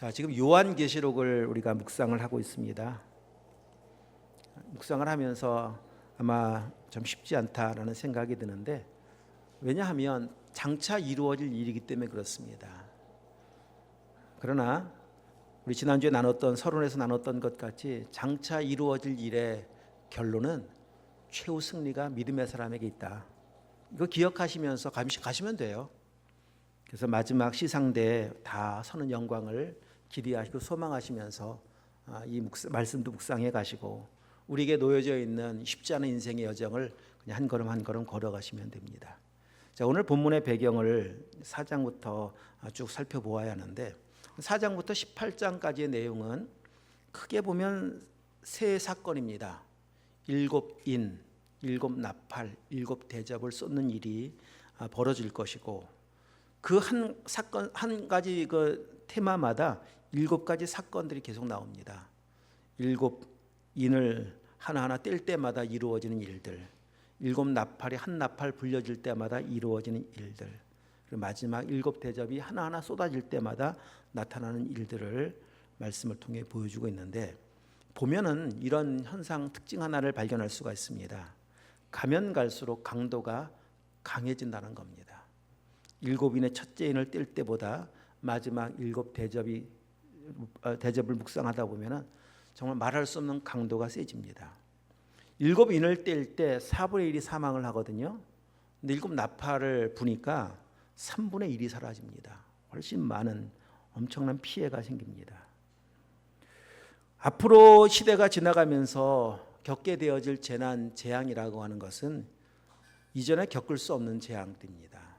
자, 지금 요한계시록을 우리가 묵상을 하고 있습니다. 묵상을 하면서 아마 좀 쉽지 않다라는 생각이 드는데, 왜냐하면 장차 이루어질 일이기 때문에 그렇습니다. 그러나 우리 지난주에 나눴던 서론에서 나눴던 것 같이 장차 이루어질 일의 결론은 최후 승리가 믿음의 사람에게 있다. 이거 기억하시면서 가시면 돼요. 그래서 마지막 시상대에 다 서는 영광을 기대하시고 소망하시면서 이 말씀도 묵상해 가시고 우리에게 놓여져 있는 쉽지 않은 인생의 여정을 그냥 한 걸음 한 걸음 걸어가시면 됩니다. 자, 오늘 본문의 배경을 4장부터 쭉 살펴보아야 하는데 4장부터 18장까지의 내용은 크게 보면 세 사건입니다. 7인, 7나팔, 7대접을 쏟는 일이 벌어질 것이고, 그 한 사건 한 가지 그 테마마다 7가지 사건들이 계속 나옵니다. 7인을 하나하나 뗄 때마다 이루어지는 일들, 7나팔이 한 나팔 불려질 때마다 이루어지는 일들, 그리고 마지막 7대접이 하나하나 쏟아질 때마다 나타나는 일들을 말씀을 통해 보여주고 있는데, 보면은 이런 현상 특징 하나를 발견할 수가 있습니다. 가면 갈수록 강도가 강해진다는 겁니다. 7인의 첫째 인을 뗄 때보다 마지막 7대접을 묵상하다 보면은 정말 말할 수 없는 강도가 세집니다. 7인을 뗄 때 4분의 1이 사망을 하거든요. 근데 7나팔을 부니까 3분의 1이 사라집니다. 훨씬 많은 엄청난 피해가 생깁니다. 앞으로 시대가 지나가면서 겪게 되어질 재난, 재앙이라고 하는 것은 이전에 겪을 수 없는 재앙들입니다.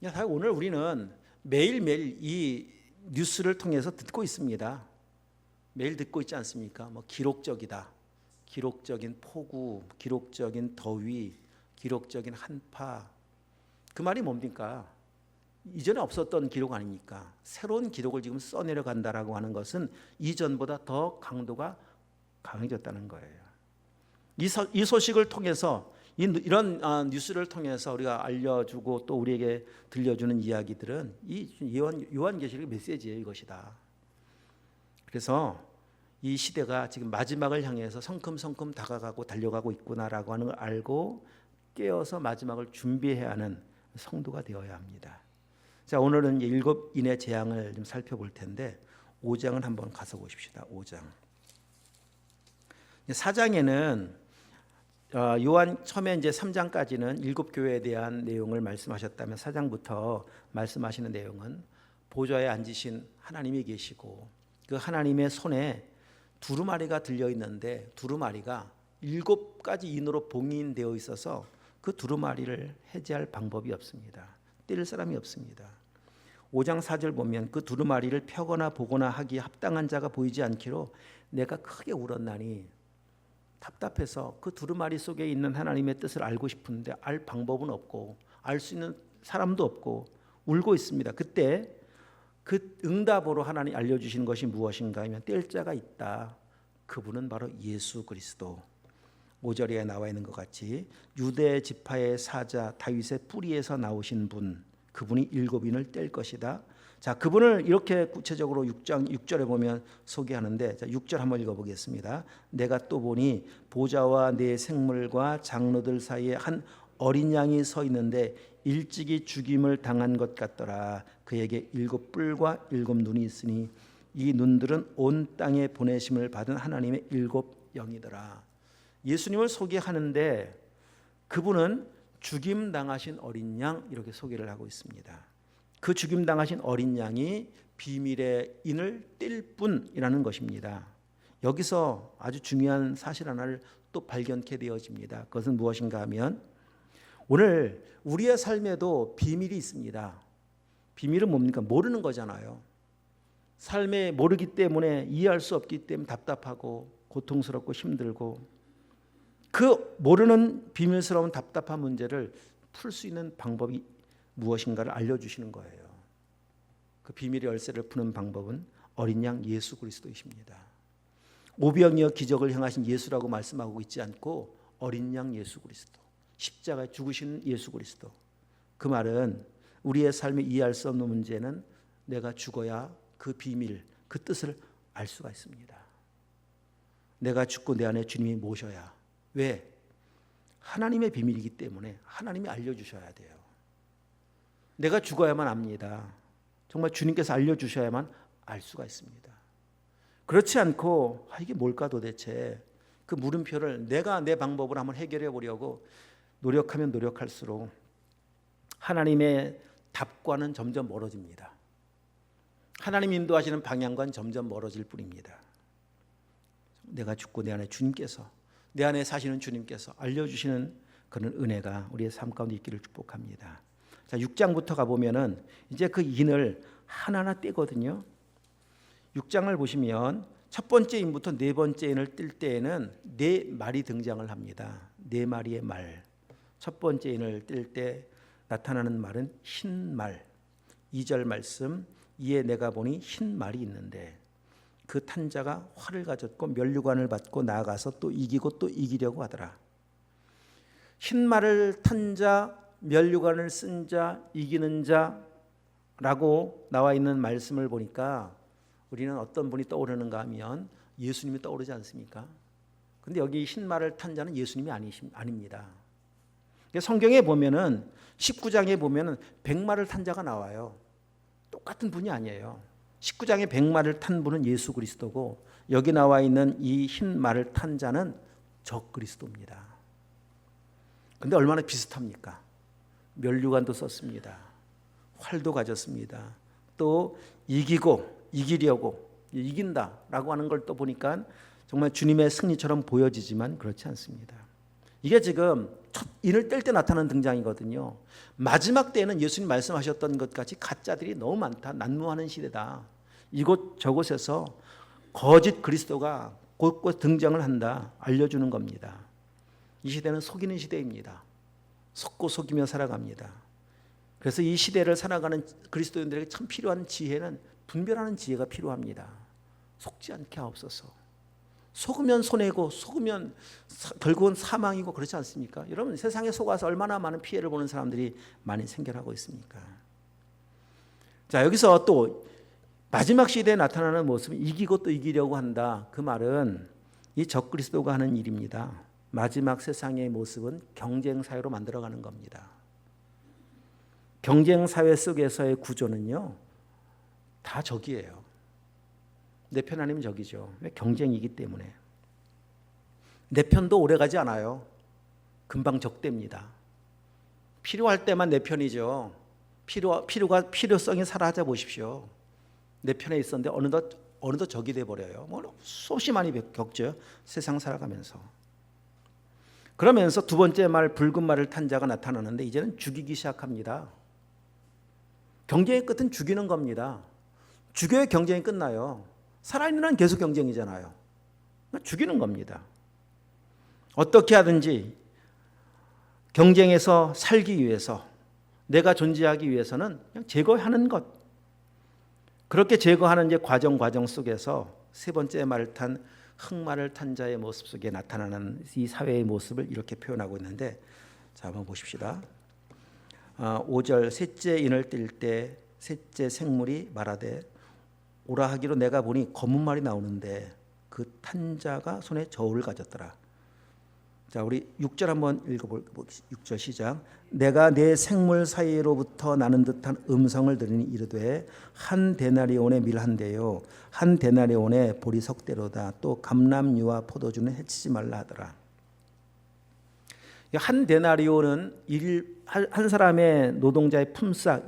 사실 오늘 우리는 매일매일 이 뉴스를 통해서 듣고 있습니다. 매일 듣고 있지 않습니까? 기록적이다, 기록적인 폭우, 기록적인 더위, 기록적인 한파. 그 말이 뭡니까? 이전에 없었던 기록 아닙니까? 새로운 기록을 지금 써내려 간다라고 하는 것은 이전보다 더 강도가 강해졌다는 거예요. 이 소식을 통해서, 이런 뉴스를 통해서 우리가 알려주고 또 우리에게 들려주는 이야기들은 이 요한계시록의 메시지예요. 이것이다. 그래서 이 시대가 지금 마지막을 향해서 성큼성큼 다가가고 달려가고 있구나라고 하는 걸 알고 깨어서 마지막을 준비해야 하는 성도가 되어야 합니다. 자, 오늘은 7인의 재앙을 좀 살펴볼 텐데 5장을 한번 가서 보십시다. 5장. 4장에는 요한 처음에 이제 3장까지는 7교회에 대한 내용을 말씀하셨다면 4장부터 말씀하시는 내용은 보좌에 앉으신 하나님이 계시고 그 하나님의 손에 두루마리가 들려 있는데 두루마리가 7가지 인으로 봉인되어 있어서 그 두루마리를 해제할 방법이 없습니다. 뗄 사람이 없습니다. 5장 4절 보면 그 두루마리를 펴거나 보거나 하기에 합당한 자가 보이지 않기로 내가 크게 울었나니, 답답해서 그 두루마리 속에 있는 하나님의 뜻을 알고 싶은데 알 방법은 없고 알 수 있는 사람도 없고 울고 있습니다. 그때 그 응답으로 하나님이 알려주시는 것이 무엇인가 하면 뗄 자가 있다. 그분은 바로 예수 그리스도. 5절에 나와 있는 것 같이 유대 지파의 사자 다윗의 뿌리에서 나오신 분, 그분이 7인을 뗄 것이다. 자, 그분을 이렇게 구체적으로 6장 6절에 보면 소개하는데, 자, 6절 한번 읽어보겠습니다. 내가 또 보니 보좌와 네 생물과 장로들 사이에 한 어린 양이 서 있는데 일찍이 죽임을 당한 것 같더라. 그에게 7뿔과 7눈이 있으니 이 눈들은 온 땅에 보내심을 받은 하나님의 7영이더라. 예수님을 소개하는데 그분은 죽임 당하신 어린 양, 이렇게 소개를 하고 있습니다. 그 죽임 당하신 어린 양이 비밀의 인을 뗄 뿐이라는 것입니다. 여기서 아주 중요한 사실 하나를 또 발견케 되어집니다. 그것은 무엇인가 하면 오늘 우리의 삶에도 비밀이 있습니다. 비밀은 뭡니까? 모르는 거잖아요. 삶에 모르기 때문에, 이해할 수 없기 때문에 답답하고 고통스럽고 힘들고, 그 모르는 비밀스러운 답답한 문제를 풀 수 있는 방법이 무엇인가를 알려주시는 거예요. 그 비밀의 열쇠를 푸는 방법은 어린 양 예수 그리스도이십니다. 오병이어 기적을 행하신 예수라고 말씀하고 있지 않고 어린 양 예수 그리스도, 십자가에 죽으신 예수 그리스도. 그 말은 우리의 삶에 이해할 수 없는 문제는 내가 죽어야 그 비밀, 그 뜻을 알 수가 있습니다. 내가 죽고 내 안에 주님이 모셔야. 왜? 하나님의 비밀이기 때문에 하나님이 알려주셔야 돼요. 내가 죽어야만 압니다. 정말 주님께서 알려주셔야만 알 수가 있습니다. 그렇지 않고 이게 뭘까 도대체, 그 물음표를 내가 내 방법으로 한번 해결해 보려고 노력하면 노력할수록 하나님의 답과는 점점 멀어집니다. 하나님 인도하시는 방향과는 점점 멀어질 뿐입니다. 내가 죽고 내 안에 주님께서, 내 안에 사시는 주님께서 알려주시는 그런 은혜가 우리의 삶 가운데 있기를 축복합니다. 자, 6장부터 가보면은 이제 그 인을 하나하나 떼거든요. 6장을 보시면 첫 번째 인부터 네 번째 인을 뜰 때에는 네 말이 등장을 합니다. 네 마리의 말. 첫 번째 인을 뜰 때 나타나는 말은 흰 말. 2절 말씀, 이에 내가 보니 흰 말이 있는데 그 탄자가 활을 가졌고 면류관을 받고 나아가서 또 이기고 또 이기려고 하더라. 흰 말을 탄 자, 면류관을 쓴 자, 이기는 자라고 나와 있는 말씀을 보니까 우리는 어떤 분이 떠오르는가 하면 예수님이 떠오르지 않습니까? 근데 여기 흰 말을 탄 자는 예수님이 아닙니다. 성경에 보면은 19장에 보면은 100마를 탄 자가 나와요. 똑같은 분이 아니에요. 19장에 100마를 탄 분은 예수 그리스도고 여기 나와 있는 이 흰 말을 탄 자는 적 그리스도입니다. 근데 얼마나 비슷합니까? 면류관도 썼습니다. 활도 가졌습니다. 또 이기려고 이긴다라고 하는 걸 또 보니까 정말 주님의 승리처럼 보여지지만 그렇지 않습니다. 이게 지금 첫 인을 뗄 때 나타나는 등장이거든요. 마지막 때에는 예수님 말씀하셨던 것 같이 가짜들이 너무 많다. 난무하는 시대다. 이곳 저곳에서 거짓 그리스도가 곳곳 등장을 한다. 알려주는 겁니다. 이 시대는 속이는 시대입니다. 속고 속이며 살아갑니다. 그래서 이 시대를 살아가는 그리스도인들에게 참 필요한 지혜는 분별하는 지혜가 필요합니다. 속지 않게 하옵소서. 속으면 손해고 속으면 결국은 사망이고 그렇지 않습니까? 여러분 세상에 속아서 얼마나 많은 피해를 보는 사람들이 많이 생겨나고 있습니까? 자, 여기서 또 마지막 시대에 나타나는 모습은 이기고 또 이기려고 한다. 그 말은 이 적그리스도가 하는 일입니다. 마지막 세상의 모습은 경쟁 사회로 만들어가는 겁니다. 경쟁 사회 속에서의 구조는요, 다 적이에요. 내 편 아니면 적이죠. 왜? 경쟁이기 때문에. 내 편도 오래가지 않아요. 금방 적됩니다. 필요할 때만 내 편이죠. 필요성이 사라져 보십시오. 내 편에 있었는데 어느덧 적이 돼버려요. 수없이 많이 겪죠. 세상 살아가면서. 그러면서 두 번째 말, 붉은 말을 탄 자가 나타나는데 이제는 죽이기 시작합니다. 경쟁의 끝은 죽이는 겁니다. 죽여야 경쟁이 끝나요. 살아있는 한 계속 경쟁이잖아요. 죽이는 겁니다. 어떻게 하든지 경쟁에서 살기 위해서, 내가 존재하기 위해서는 그냥 제거하는 것. 그렇게 제거하는 이제 과정 속에서 세 번째 말을 탄 흑말을 탄 자의 모습 속에 나타나는 이 사회의 모습을 이렇게 표현하고 있는데, 자, 한번 보십시다. 5절, 셋째 인을 뜰 때 셋째 생물이 말하되 오라 하기로 내가 보니 검은 말이 나오는데 그 탄 자가 손에 저울을 가졌더라. 자, 우리 6절 한번 읽어볼게요. 6절 시작. 내가 내 생물 사이로부터 나는 듯한 음성을 들으니 이르되 한 데나리온의 밀 한 대요 한 데나리온의 보리 석대로다. 또 감람류와 포도주는 해치지 말라 하더라. 한 데나리온은 한 사람의 노동자의 품삯,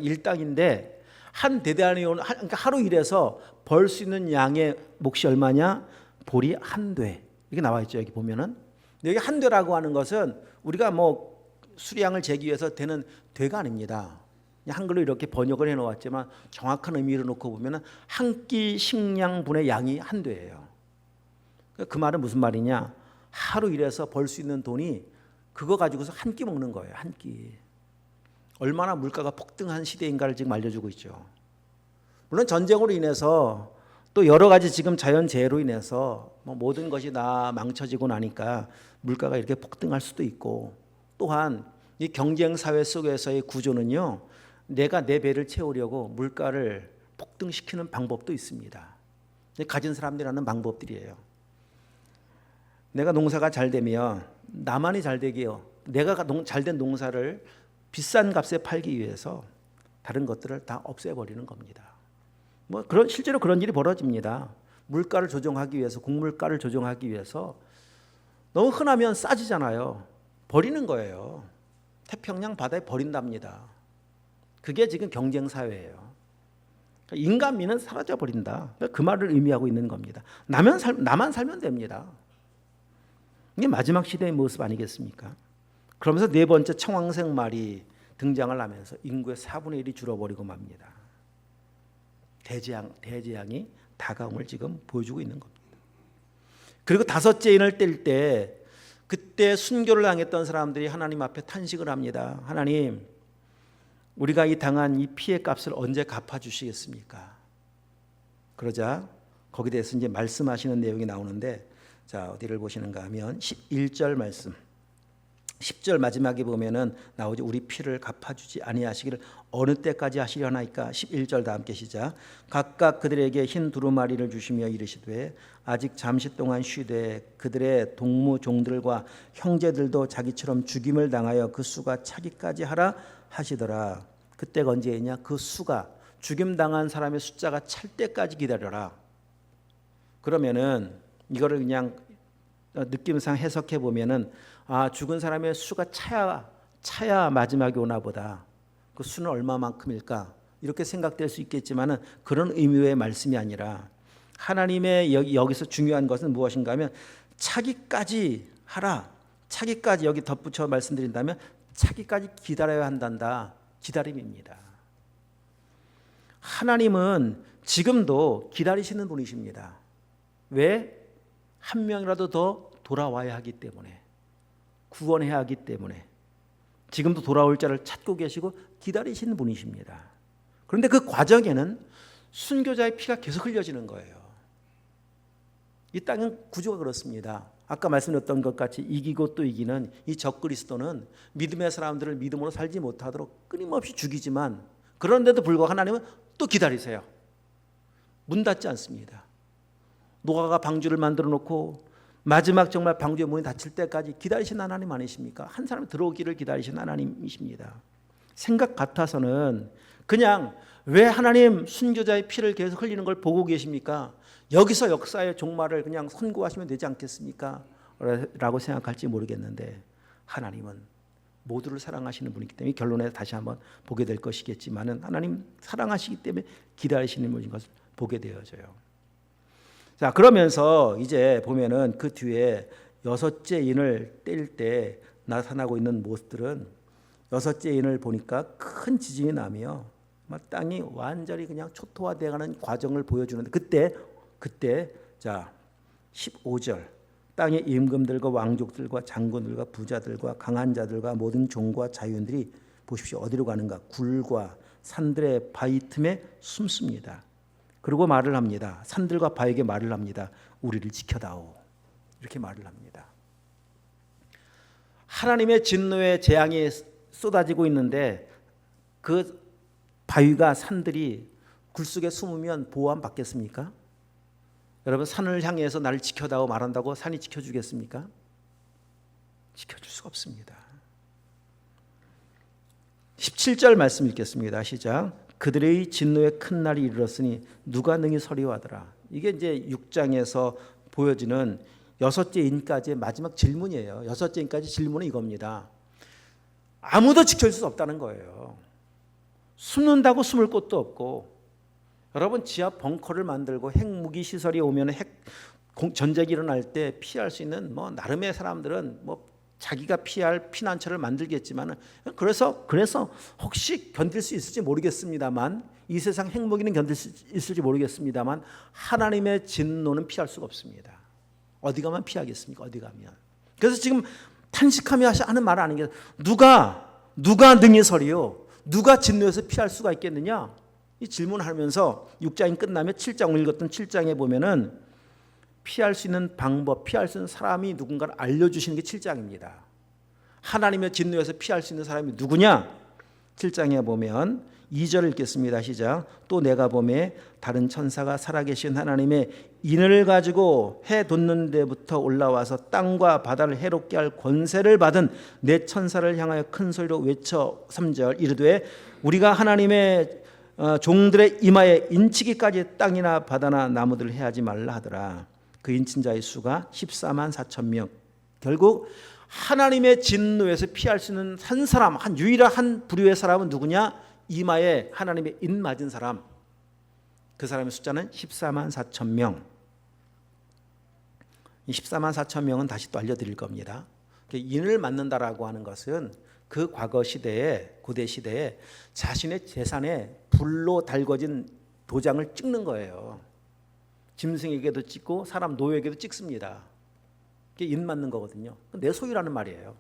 일당인데 한 데나리온, 그러니까 하루 일해서 벌 수 있는 양의 몫이 얼마냐? 보리 한 돼. 이게 나와 있죠. 여기 보면은. 여기 한 되라고 하는 것은 우리가 수량을 재기 위해서 되는 되가 아닙니다. 한글로 이렇게 번역을 해놓았지만 정확한 의미로 놓고 보면은 한 끼 식량분의 양이 한 되예요. 그 말은 무슨 말이냐? 하루 일해서 벌 수 있는 돈이 그거 가지고서 한 끼 먹는 거예요. 한 끼. 얼마나 물가가 폭등한 시대인가를 지금 알려주고 있죠. 물론 전쟁으로 인해서 또 여러 가지 지금 자연재해로 인해서 모든 것이 다 망쳐지고 나니까 물가가 이렇게 폭등할 수도 있고, 또한 이 경쟁 사회 속에서의 구조는요, 내가 내 배를 채우려고 물가를 폭등시키는 방법도 있습니다. 가진 사람들이 하는 방법들이에요. 내가 농사가 잘 되면 나만이 잘 되게요. 내가 잘된 농사를 비싼 값에 팔기 위해서 다른 것들을 다 없애버리는 겁니다. 실제로 그런 일이 벌어집니다. 물가를 조정하기 위해서, 곡물가를 조정하기 위해서 너무 흔하면 싸지잖아요. 버리는 거예요. 태평양 바다에 버린답니다. 그게 지금 경쟁 사회예요. 인간미는 사라져 버린다. 그 말을 의미하고 있는 겁니다. 나만 살면 됩니다. 이게 마지막 시대의 모습 아니겠습니까? 그러면서 네 번째 청황색 말이 등장을 하면서 인구의 4분의 1이 줄어버리고 맙니다. 대재앙이 다가옴을 지금 보여주고 있는 겁니다. 그리고 다섯째 인을 뗄 때 그때 순교를 당했던 사람들이 하나님 앞에 탄식을 합니다. 하나님, 우리가 이 당한 이 피해 값을 언제 갚아주시겠습니까? 그러자 거기에 대해서 이제 말씀하시는 내용이 나오는데, 자, 어디를 보시는가 하면 11절 말씀, 10절 마지막에 보면은 나오죠. 우리 피를 갚아주지 아니하시기를 어느 때까지 하시려나이까. 11절 다 함께 시작. 각각 그들에게 흰 두루마리를 주시며 이르시되 아직 잠시 동안 쉬되 그들의 동무 종들과 형제들도 자기처럼 죽임을 당하여 그 수가 차기까지 하라 하시더라. 그때가 언제이냐? 그 수가, 죽임당한 사람의 숫자가 찰 때까지 기다려라. 그러면은 이거를 그냥 느낌상 해석해 보면은, 죽은 사람의 수가 차야 마지막이 오나 보다. 그 수는 얼마만큼일까? 이렇게 생각될 수 있겠지만은 그런 의미의 말씀이 아니라, 하나님의 여기서 중요한 것은 무엇인가 하면 차기까지 하라. 차기까지, 여기 덧붙여 말씀드린다면 차기까지 기다려야 한단다. 기다림입니다. 하나님은 지금도 기다리시는 분이십니다. 왜? 한 명이라도 더 돌아와야 하기 때문에, 구원해야 하기 때문에 지금도 돌아올 자를 찾고 계시고 기다리시는 분이십니다. 그런데 그 과정에는 순교자의 피가 계속 흘려지는 거예요. 이 땅은 구조가 그렇습니다. 아까 말씀드렸던 것 같이 이기고 또 이기는 이 적그리스도는 믿음의 사람들을 믿음으로 살지 못하도록 끊임없이 죽이지만, 그런데도 불구하고 하나님은 또 기다리세요. 문 닫지 않습니다. 노아가 방주를 만들어 놓고 마지막 정말 방주의 문이 닫힐 때까지 기다리신 하나님 아니십니까? 한 사람이 들어오기를 기다리신 하나님이십니다. 생각 같아서는 그냥 왜 하나님 순교자의 피를 계속 흘리는 걸 보고 계십니까? 여기서 역사의 종말을 그냥 선고하시면 되지 않겠습니까? 라고 생각할지 모르겠는데, 하나님은 모두를 사랑하시는 분이기 때문에 결론에 다시 한번 보게 될 것이겠지만은, 하나님 사랑하시기 때문에 기다리시는 분인 것을 보게 되어져요. 자, 그러면서 이제 보면은 그 뒤에 여섯째 인을 뗄 때 나타나고 있는 모습들은, 여섯째 인을 보니까 큰 지진이 나며 땅이 완전히 그냥 초토화되어가는 과정을 보여주는데, 그때 자 15절, 땅의 임금들과 왕족들과 장군들과 부자들과 강한 자들과 모든 종과 자유인들이 보십시오. 어디로 가는가? 굴과 산들의 바위 틈에 숨습니다. 그리고 말을 합니다. 산들과 바위에게 말을 합니다. 우리를 지켜다오. 이렇게 말을 합니다. 하나님의 진노의 재앙이 쏟아지고 있는데 그 바위가, 산들이 굴 속에 숨으면 보호함 받겠습니까? 여러분, 산을 향해서 나를 지켜다오 말한다고 산이 지켜주겠습니까? 지켜줄 수가 없습니다. 17절 말씀 읽겠습니다. 시작. 그들의 진노의 큰 날이 이르렀으니 누가 능히 서리하더라. 이게 이제 6장에서 보여지는 여섯째 인까지의 마지막 질문이에요. 여섯째 인까지 질문은 이겁니다. 아무도 지켜줄 수 없다는 거예요. 숨는다고 숨을 곳도 없고, 여러분 지하 벙커를 만들고 핵무기 시설이 오면 전쟁이 일어날 때 피할 수 있는 나름의 사람들은 자기가 피할 피난처를 만들겠지만, 그래서 혹시 견딜 수 있을지 모르겠습니다만, 이 세상 핵무기는 견딜 수 있을지 모르겠습니다만 하나님의 진노는 피할 수가 없습니다. 어디 가면 피하겠습니까? 어디 가면. 그래서 지금 탄식하며 하는 말 아니겠어요? 누가 능히 서리요? 누가 진노에서 피할 수가 있겠느냐? 이 질문하면서 6장이 끝나면 7장 읽었던 7장에 보면은 피할 수 있는 방법, 피할 수 있는 사람이 누군가를 알려주시는 게 7장입니다. 하나님의 진노에서 피할 수 있는 사람이 누구냐? 7장에 보면 2절 읽겠습니다. 시작. 또 내가 보매 다른 천사가 살아계신 하나님의 인을 가지고 해 돋는 데부터 올라와서 땅과 바다를 해롭게 할 권세를 받은 네 천사를 향하여 큰 소리로 외쳐 3절 이르되 우리가 하나님의 종들의 이마에 인치기까지 땅이나 바다나 나무들을 해하지 말라 하더라. 그 인친 자의 수가 14만 4천 명. 결국 하나님의 진노에서 피할 수 있는 한 사람, 한 유일한 한 부류의 사람은 누구냐? 이마에 하나님의 인 맞은 사람. 그 사람의 숫자는 14만 4천 명. 이 14만 4천 명은 다시 또 알려드릴 겁니다. 인을 맞는다라고 하는 것은 그 과거 시대에, 고대 시대에 자신의 재산에 불로 달궈진 도장을 찍는 거예요. 짐승에게도 찍고 사람 노예에게도 찍습니다. 그게 인 맞는 거거든요. 내 소유라는 말이에요.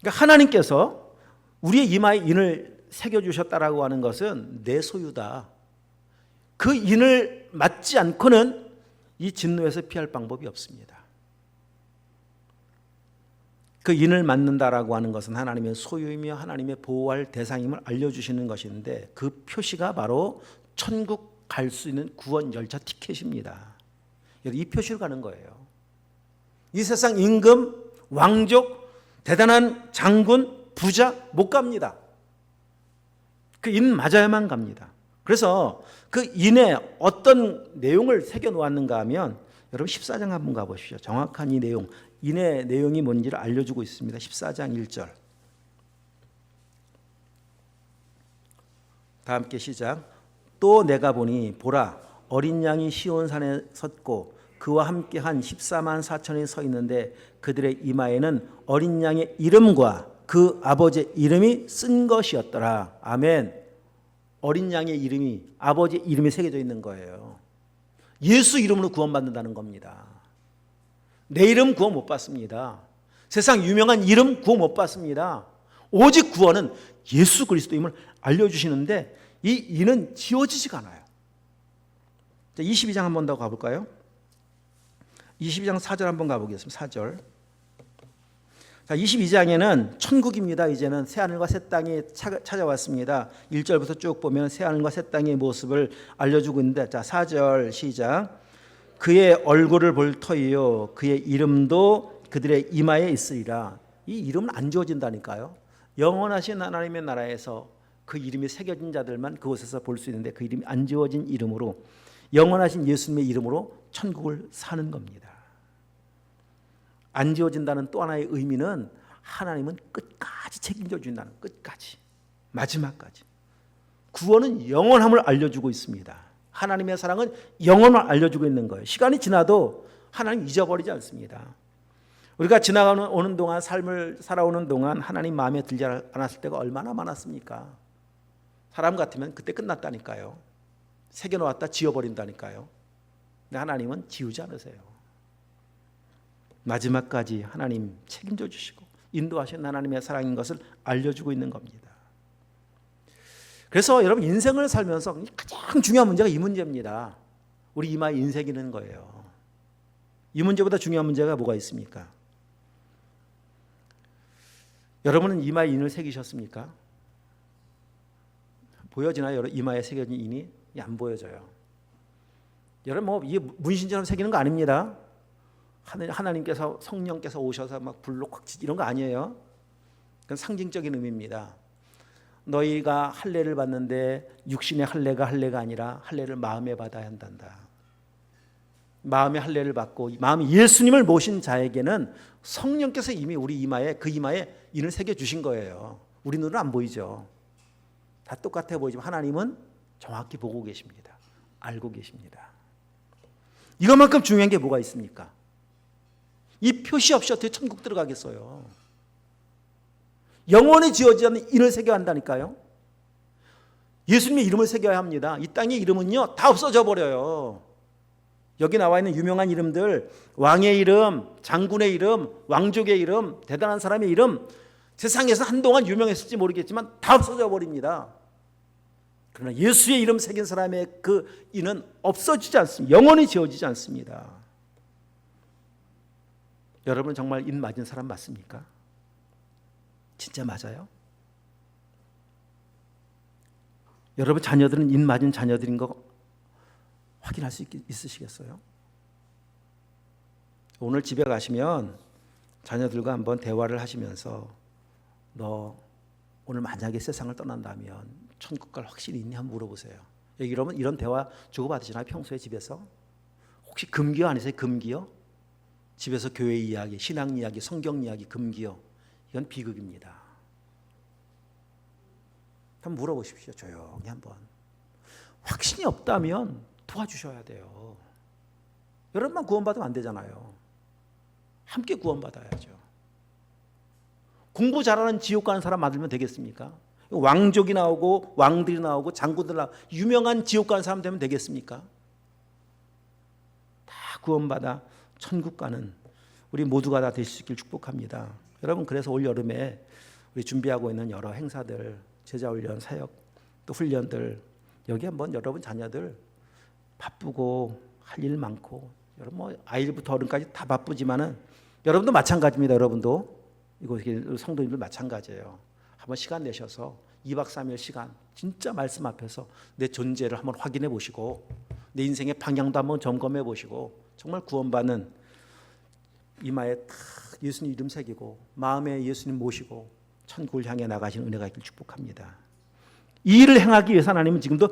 그러니까 하나님께서 우리의 이마에 인을 새겨주셨다라고 하는 것은 내 소유다. 그 인을 맞지 않고는 이 진노에서 피할 방법이 없습니다. 그 인을 맞는다라고 하는 것은 하나님의 소유이며 하나님의 보호할 대상임을 알려주시는 것인데 그 표시가 바로 천국 갈 수 있는 구원 열차 티켓입니다. 이 표시로 가는 거예요. 이 세상 임금, 왕족, 대단한 장군, 부자 못 갑니다. 그 인 맞아야만 갑니다. 그래서 그 인에 어떤 내용을 새겨 놓았는가 하면 여러분 14장 한번 가보십시오. 정확한 이 내용, 인의 내용이 뭔지를 알려주고 있습니다. 14장 1절. 다 함께 시작. 또 내가 보니 보라 어린 양이 시온산에 섰고 그와 함께 한 14만 4천이 서 있는데 그들의 이마에는 어린 양의 이름과 그 아버지의 이름이 쓴 것이었더라. 아멘. 어린 양의 이름이 아버지의 이름이 새겨져 있는 거예요. 예수 이름으로 구원받는다는 겁니다. 내 이름 구원 못 받습니다. 세상 유명한 이름 구원 못 받습니다. 오직 구원은 예수 그리스도임을 알려주시는데 이 이는 지워지지가 않아요. 22장 한 번 더 가볼까요? 22장 4절 한번 가보겠습니다. 4절. 자, 22장에는 천국입니다. 이제는 새하늘과 새 땅이 찾아왔습니다. 1절부터 쭉 보면 새하늘과 새 땅의 모습을 알려주고 있는데, 자, 4절 시작. 그의 얼굴을 볼 터이요 그의 이름도 그들의 이마에 있으리라. 이 이름은 안 지워진다니까요. 영원하신 하나님의 나라에서 그 이름이 새겨진 자들만 그곳에서 볼 수 있는데 그 이름이 안 지워진 이름으로 영원하신 예수님의 이름으로 천국을 사는 겁니다. 안 지워진다는 또 하나의 의미는 하나님은 끝까지 책임져 준다는, 끝까지 마지막까지 구원은 영원함을 알려주고 있습니다. 하나님의 사랑은 영원을 알려주고 있는 거예요. 시간이 지나도 하나님 잊어버리지 않습니다. 우리가 오는 동안 삶을 살아오는 동안 하나님 마음에 들지 않았을 때가 얼마나 많았습니까? 사람 같으면 그때 끝났다니까요. 새겨놓았다 지워버린다니까요. 근데 하나님은 지우지 않으세요. 마지막까지 하나님 책임져 주시고 인도하신 하나님의 사랑인 것을 알려주고 있는 겁니다. 그래서 여러분 인생을 살면서 가장 중요한 문제가 이 문제입니다. 우리 이마에 인 새기는 거예요. 이 문제보다 중요한 문제가 뭐가 있습니까? 여러분은 이마에 인을 새기셨습니까? 보여지나요? 이마에 새겨진 인이? 안 보여져요. 여러분 이게 문신처럼 새기는 거 아닙니다. 하나님께서 성령께서 오셔서 막 불로 꽉 이런 거 아니에요. 그건 상징적인 의미입니다. 너희가 할례를 받는데 육신의 할례가 아니라 할례를 마음에 받아야 한단다. 마음의 할례를 받고 마음이 예수님을 모신 자에게는 성령께서 이미 우리 이마에 그 이마에 인을 새겨 주신 거예요. 우리 눈은 안 보이죠. 다 똑같아 보이지만 하나님은 정확히 보고 계십니다. 알고 계십니다. 이것만큼 중요한 게 뭐가 있습니까? 이 표시 없이 어떻게 천국 들어가겠어요? 영원히 지어지지 않는 인을 새겨야 한다니까요. 예수님의 이름을 새겨야 합니다. 이 땅의 이름은요 다 없어져 버려요. 여기 나와 있는 유명한 이름들, 왕의 이름, 장군의 이름, 왕족의 이름, 대단한 사람의 이름, 세상에서 한동안 유명했을지 모르겠지만 다 없어져 버립니다. 그러나 예수의 이름 새긴 사람의 그 인은 없어지지 않습니다. 영원히 지워지지 않습니다. 여러분 정말 인 맞은 사람 맞습니까? 진짜 맞아요? 여러분 자녀들은 인 맞은 자녀들인 거 확인할 수 있으시겠어요? 오늘 집에 가시면 자녀들과 한번 대화를 하시면서 너 오늘 만약에 세상을 떠난다면 천국 갈 확신이 있니? 한번 물어보세요. 여러분 이런 대화 주고받으시나요? 평소에 집에서? 혹시 금기어 아니세요? 금기어? 집에서 교회 이야기, 신앙 이야기, 성경 이야기, 금기어. 이건 비극입니다. 한번 물어보십시오. 조용히 한번. 확신이 없다면 도와주셔야 돼요. 여러분만 구원받으면 안 되잖아요. 함께 구원받아야죠. 공부 잘하는 지옥 가는 사람 만들면 되겠습니까? 왕족이 나오고 왕들이 나오고 장군들 나오고 유명한 지옥 가는 사람 되면 되겠습니까? 다 구원받아 천국 가는 우리 모두가 다 되실 수 있길 축복합니다. 여러분 그래서 올 여름에 우리 준비하고 있는 여러 행사들, 제자훈련, 사역, 또 훈련들 여기 한번 여러분 자녀들 바쁘고 할 일 많고 여러분 뭐 아이들부터 어른까지 다 바쁘지만은 여러분도 마찬가지입니다. 여러분도 이거 성도님들 마찬가지예요. 한번 시간 내셔서 2박 3일 시간 진짜 말씀 앞에서 내 존재를 한번 확인해 보시고 내 인생의 방향도 한번 점검해 보시고 정말 구원받는 이마에 딱 예수님 이름 새기고 마음에 예수님 모시고 천국을 향해 나가시는 은혜가 있길 축복합니다. 이 일을 행하기 위해서 하나님은 지금도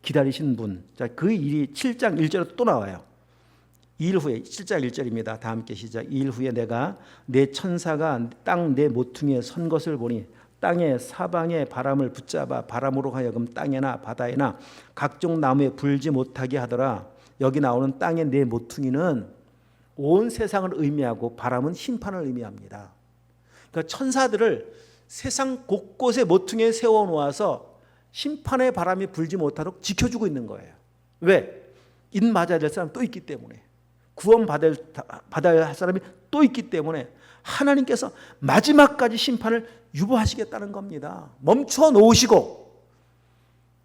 기다리신 분. 자, 그 일이 7장 1절에 또 나와요. 2일 후에 7장 1절입니다. 다 함께 시작. 2일 후에 내가 내 천사가 땅 내 모퉁이에 선 것을 보니 땅의 사방에 바람을 붙잡아 바람으로 하여금 땅에나 바다에나 각종 나무에 불지 못하게 하더라. 여기 나오는 땅의 내 모퉁이는 온 세상을 의미하고 바람은 심판을 의미합니다. 그러니까 천사들을 세상 곳곳에 모퉁이에 세워놓아서 심판의 바람이 불지 못하도록 지켜주고 있는 거예요. 왜? 인 맞아야 될 사람이 또 있기 때문에, 구원받아야 할 사람이 또 있기 때문에 하나님께서 마지막까지 심판을 유보하시겠다는 겁니다. 멈춰 놓으시고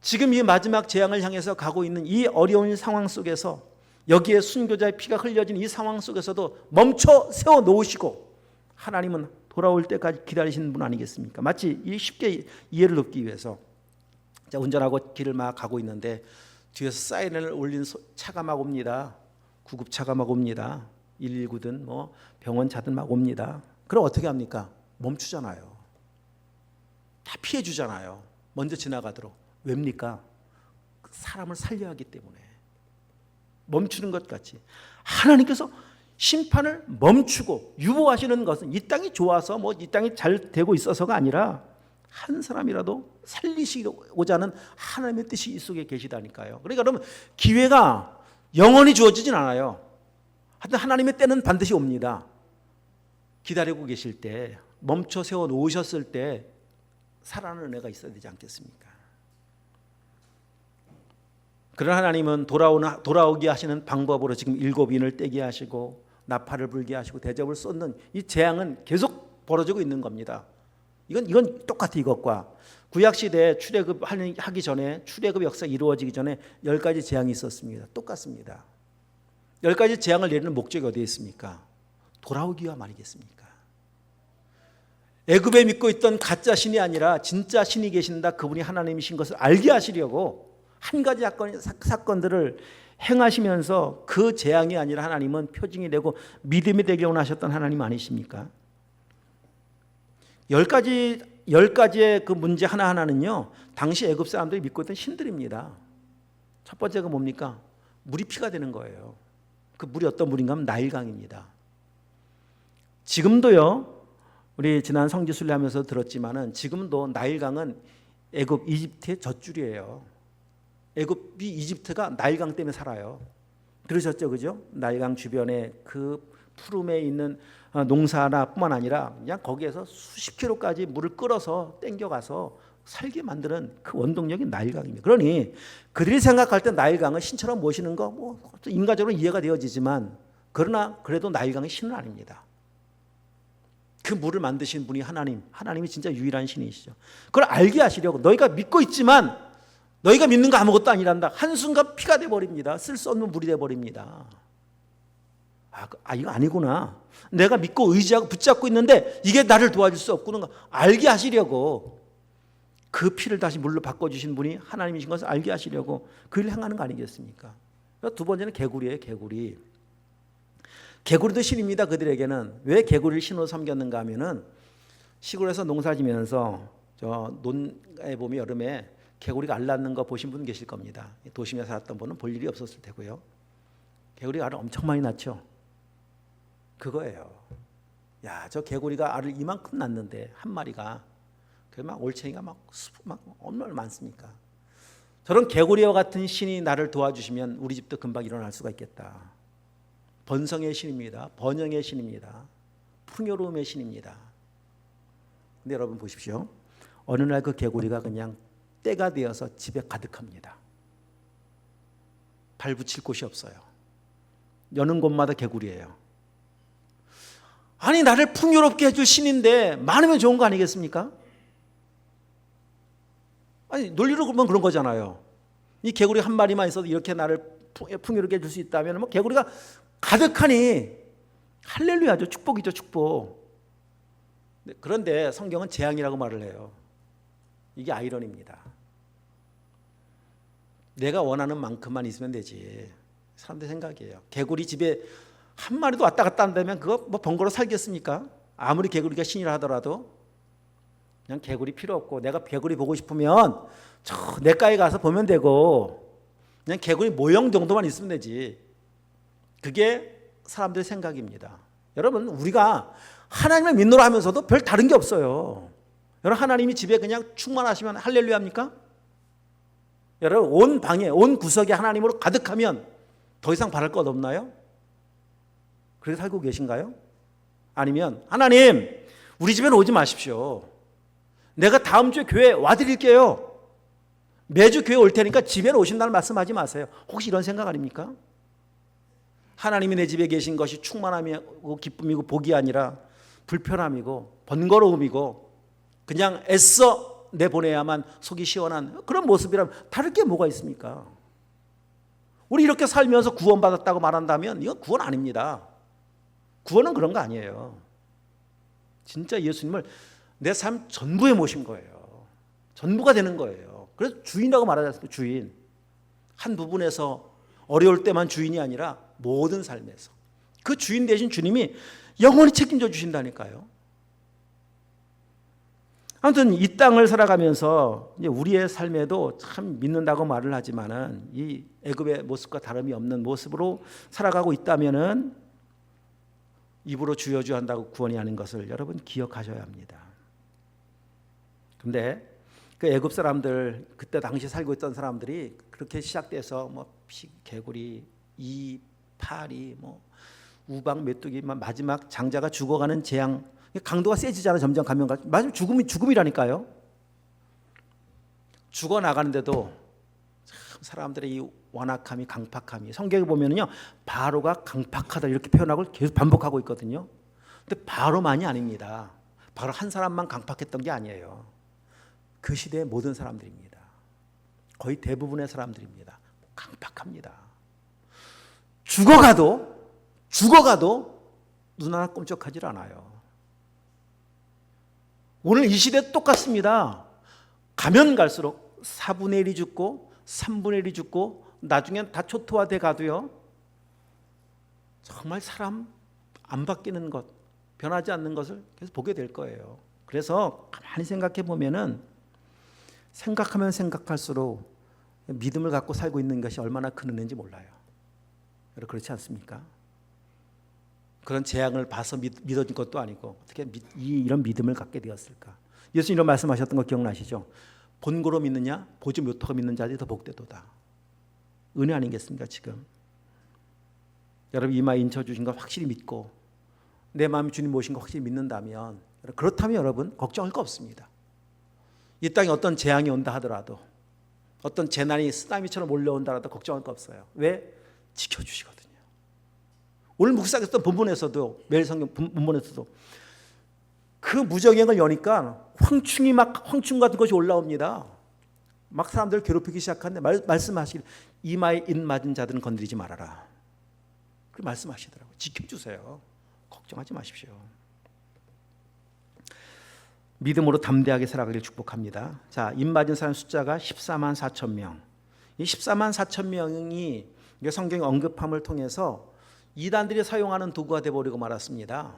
지금 이 마지막 재앙을 향해서 가고 있는 이 어려운 상황 속에서 여기에 순교자의 피가 흘려진 이 상황 속에서도 멈춰 세워 놓으시고 하나님은 돌아올 때까지 기다리시는 분 아니겠습니까? 마치 이 쉽게 이해를 돕기 위해서 자, 운전하고 길을 막 가고 있는데 뒤에서 사이렌을 올린 차가 막 옵니다. 구급차가 막 옵니다. 119든 뭐 병원차든 막 옵니다. 그럼 어떻게 합니까? 멈추잖아요. 다 피해 주잖아요. 먼저 지나가도록. 왜입니까? 사람을 살려야 하기 때문에. 멈추는 것 같이 하나님께서 심판을 멈추고 유보하시는 것은 이 땅이 좋아서 뭐 이 땅이 잘 되고 있어서가 아니라 한 사람이라도 살리시고자 하는 하나님의 뜻이 이 속에 계시다니까요. 그러니까 여러분 기회가 영원히 주어지진 않아요. 하여튼 하나님의 때는 반드시 옵니다. 기다리고 계실 때 멈춰 세워 놓으셨을 때 살아나는 은혜가 있어야 되지 않겠습니까? 그러나 하나님은 돌아오게 하시는 방법으로 지금 7인을 떼게 하시고 나팔을 불게 하시고 대접을 쏟는 이 재앙은 계속 벌어지고 있는 겁니다. 이건 똑같아. 이것과 구약시대에 출애굽하기 전에 출애굽 역사가 이루어지기 전에 10가지 재앙이 있었습니다. 똑같습니다. 10가지 재앙을 내리는 목적이 어디에 있습니까? 돌아오기 위함 아니겠습니까? 애굽에 믿고 있던 가짜 신이 아니라 진짜 신이 계신다, 그분이 하나님이신 것을 알게 하시려고 한 가지 사건들을 행하시면서 그 재앙이 아니라 하나님은 표징이 되고 믿음이 되게 원하셨던 하나님 아니십니까? 10가지의 그 문제 하나하나는요, 당시 애굽 사람들이 믿고 있던 신들입니다. 첫 번째가 뭡니까? 물이 피가 되는 거예요. 그 물이 어떤 물인가 하면 나일강입니다. 지금도요, 우리 지난 성지순례 하면서 들었지만은 지금도 나일강은 애굽 이집트의 젖줄이에요. 애굽이 이집트가 나일강 때문에 살아요. 들으셨죠? 그죠? 나일강 주변에 그 푸름에 있는 농사나뿐만 아니라 그냥 거기에서 수십 킬로까지 물을 끌어서 땡겨가서 살게 만드는 그 원동력이 나일강입니다. 그러니 그들이 생각할 때 나일강을 신처럼 모시는 거 뭐 인간적으로 이해가 되어지지만 그러나 그래도 나일강이 신은 아닙니다. 그 물을 만드신 분이 하나님이 진짜 유일한 신이시죠. 그걸 알게 하시려고 너희가 믿고 있지만 너희가 믿는 거 아무것도 아니란다. 한순간 피가 돼버립니다. 쓸 수 없는 물이 돼버립니다. 이거 아니구나. 내가 믿고 의지하고 붙잡고 있는데 이게 나를 도와줄 수 없구나. 알게 하시려고 그 피를 다시 물로 바꿔주신 분이 하나님이신 것을 알게 하시려고 그 일을 행하는 거 아니겠습니까? 두 번째는 개구리예요. 개구리. 개구리도 신입니다. 그들에게는. 왜 개구리를 신으로 섬겼는가 하면은 시골에서 농사 지면서 저 논에 보면 여름에 개구리가 알 낳는 거 보신 분 계실 겁니다. 도심에 살았던 분은 볼 일이 없었을 테고요. 개구리가 알을 엄청 많이 낳죠. 그거예요. 야, 저 개구리가 알을 이만큼 낳는데 한 마리가 그 막 올챙이가 막 얼마나 많습니까? 저런 개구리와 같은 신이 나를 도와주시면 우리 집도 금방 일어날 수가 있겠다. 번성의 신입니다. 번영의 신입니다. 풍요로움의 신입니다. 근데 여러분 보십시오. 어느 날 그 개구리가 그냥 때가 되어서 집에 가득합니다. 발 붙일 곳이 없어요. 여는 곳마다 개구리예요. 아니, 나를 풍요롭게 해줄 신인데 많으면 좋은 거 아니겠습니까? 아니, 논리로 보면 그런 거잖아요. 이 개구리 한 마리만 있어도 이렇게 나를 풍요롭게 해줄 수 있다면 뭐 개구리가 가득하니 할렐루야죠. 축복이죠, 축복. 그런데 성경은 재앙이라고 말을 해요. 이게 아이러니입니다. 내가 원하는 만큼만 있으면 되지. 사람들 생각이에요. 개구리 집에 한 마리도 왔다 갔다 한다면 그거 뭐 번거로 살겠습니까? 아무리 개구리가 신이라 하더라도 그냥 개구리 필요 없고 내가 개구리 보고 싶으면 저 내과에 가서 보면 되고 그냥 개구리 모형 정도만 있으면 되지. 그게 사람들의 생각입니다. 여러분, 우리가 하나님을 믿노라 하면서도 별 다른 게 없어요. 여러분, 하나님이 집에 그냥 충만하시면 할렐루야입니까? 여러분, 온 방에 온 구석에 하나님으로 가득하면 더 이상 바랄 것 없나요? 그렇게 살고 계신가요? 아니면 하나님, 우리 집에는 오지 마십시오. 내가 다음 주에 교회 와드릴게요. 매주 교회 올 테니까 집에는 오신다는 말씀하지 마세요. 혹시 이런 생각 아닙니까? 하나님이 내 집에 계신 것이 충만함이고 기쁨이고 복이 아니라 불편함이고 번거로움이고 그냥 애써 내보내야만 속이 시원한 그런 모습이라면 다를 게 뭐가 있습니까? 우리 이렇게 살면서 구원받았다고 말한다면 이건 구원 아닙니다. 구원은 그런 거 아니에요. 진짜 예수님을 내 삶 전부에 모신 거예요. 전부가 되는 거예요. 그래서 주인이라고 말하지 않습니까? 주인. 한 부분에서 어려울 때만 주인이 아니라 모든 삶에서 그 주인 되신 주님이 영원히 책임져 주신다니까요. 아무튼 이 땅을 살아가면서 이제 우리의 삶에도 참 믿는다고 말을 하지만은 이 애굽의 모습과 다름이 없는 모습으로 살아가고 있다면은 입으로 주여 주여 한다고 구원이 아닌 것을 여러분 기억하셔야 합니다. 근데 그 애굽 사람들 그때 당시 살고 있던 사람들이 그렇게 시작돼서 뭐 개구리, 이, 파리, 뭐 우박, 메뚜기, 마지막 장자가 죽어가는 재앙, 강도가 세지잖아. 점점 가면 가. 마지막 죽음이라니까요. 죽어 나가는데도 참 사람들의 이 완악함이, 강팍함이 성경에 보면은요 바로가 강팍하다 이렇게 표현하고 계속 반복하고 있거든요. 근데 바로만이 아닙니다. 바로 한 사람만 강팍했던 게 아니에요. 그 시대의 모든 사람들입니다. 거의 대부분의 사람들입니다. 강팍합니다. 죽어가도 눈 하나 꼼짝하지 않아요. 오늘 이 시대 똑같습니다. 가면 갈수록 4분의 1이 죽고 3분의 1이 죽고 나중엔 다 초토화돼 가도요. 정말 사람 안 바뀌는 것, 변하지 않는 것을 계속 보게 될 거예요. 그래서 가만히 생각해 보면은 생각하면 생각할수록 믿음을 갖고 살고 있는 것이 얼마나 큰 은혜인지 몰라요. 여러분 그렇지 않습니까? 그런 재앙을 봐서 믿어진 것도 아니고 어떻게 이런 믿음을 갖게 되었을까? 예수님 이런 말씀하셨던 거 기억나시죠? 본고로 믿느냐 보지 못하고 믿는 자들이 더 복되도다. 은혜 아니겠습니까 지금? 여러분 이마에 인쳐 주신 거 확실히 믿고 내 마음이 주님 모신 거 확실히 믿는다면 그렇다면 여러분 걱정할 거 없습니다. 이 땅에 어떤 재앙이 온다 하더라도 어떤 재난이 쓰나미처럼 몰려온다 하더라도 걱정할 거 없어요. 왜? 지켜주시거든요. 오늘 묵상했던 본문에서도 매일 성경 본문에서도 그 무정행을 여니까 황충 같은 것이 올라옵니다. 막 사람들을 괴롭히기 시작하는데 말씀하시길 이마에 인 맞은 자들은 건드리지 말아라. 그렇게 말씀하시더라고요. 지켜주세요. 걱정하지 마십시오. 믿음으로 담대하게 살아가길 축복합니다. 자, 임 맞은 사람 숫자가 14만 4천 명. 이 14만 4천 명이 성경 언급함을 통해서 이단들이 사용하는 도구가 되어버리고 말았습니다.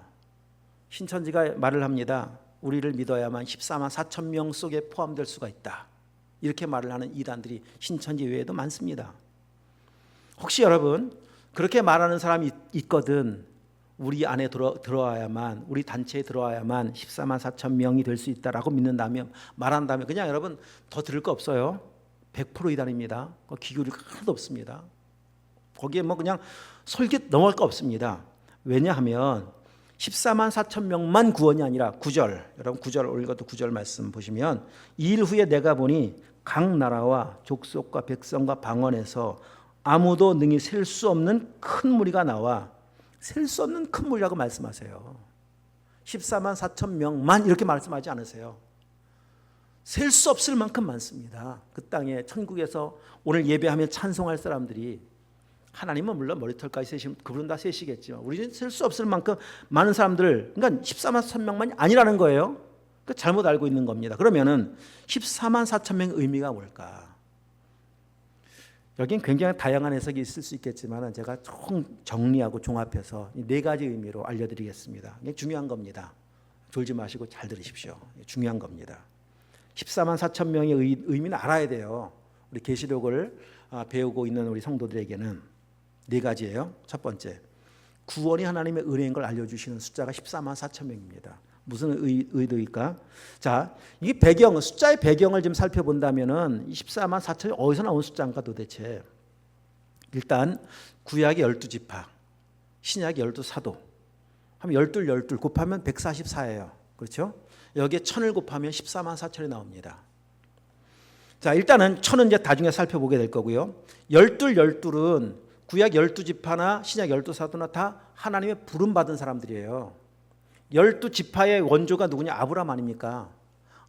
신천지가 말을 합니다. 우리를 믿어야만 14만 4천 명 속에 포함될 수가 있다. 이렇게 말을 하는 이단들이 신천지 외에도 많습니다. 혹시 여러분 그렇게 말하는 사람이 있거든, 우리 안에 들어와야만, 우리 단체에 들어와야만 14만 4천 명이 될 수 있다라고 믿는다면, 말한다면 그냥 여러분 더 들을 거 없어요. 100% 이단입니다. 기교를 하나도 없습니다. 거기에 뭐 그냥 솔깃 넘어갈 거 없습니다. 왜냐하면 14만 4천 명만 구원이 아니라 9절, 여러분 9절 오늘 것도 9절 말씀 보시면, 이 일 후에 내가 보니 각 나라와 족속과 백성과 방언에서 아무도 능히 셀 수 없는 큰 무리가 나와, 셀 수 없는 큰 무리라고 말씀하세요. 14만 4천 명만 이렇게 말씀하지 않으세요. 셀 수 없을 만큼 많습니다. 그 땅에 천국에서 오늘 예배하며 찬송할 사람들이, 하나님은 물론 머리털까지 세시면 그분은 다 세시겠지만 우리는 셀 수 없을 만큼 많은 사람들, 그러니까 14만 4천 명만이 아니라는 거예요. 그러니까 잘못 알고 있는 겁니다. 그러면은 14만 4천 명의 의미가 뭘까? 여긴 굉장히 다양한 해석이 있을 수 있겠지만 제가 총 정리하고 종합해서 네 가지 의미로 알려드리겠습니다. 이게 중요한 겁니다. 졸지 마시고 잘 들으십시오. 중요한 겁니다. 14만 4천 명의 의미는 알아야 돼요. 우리 계시록을 배우고 있는 우리 성도들에게는 네 가지예요. 첫 번째, 구원이 하나님의 은혜인 걸 알려주시는 숫자가 14만 4천 명입니다. 무슨 의도일까? 자, 이 배경, 숫자의 배경을 좀 살펴본다면은 14만 4천이 어디서 나온 숫자인가 도대체? 일단 구약의 12지파, 신약의 12사도 하면 12 곱하면 144예요. 그렇죠? 여기에 1000을 곱하면 14만 4천이 나옵니다. 자, 일단은 1000은 이제 나중에 살펴보게 될 거고요. 12은 구약 12지파나 신약 12사도나 다 하나님의 부름받은 사람들이에요. 12지파의 원조가 누구냐? 아브라함 아닙니까?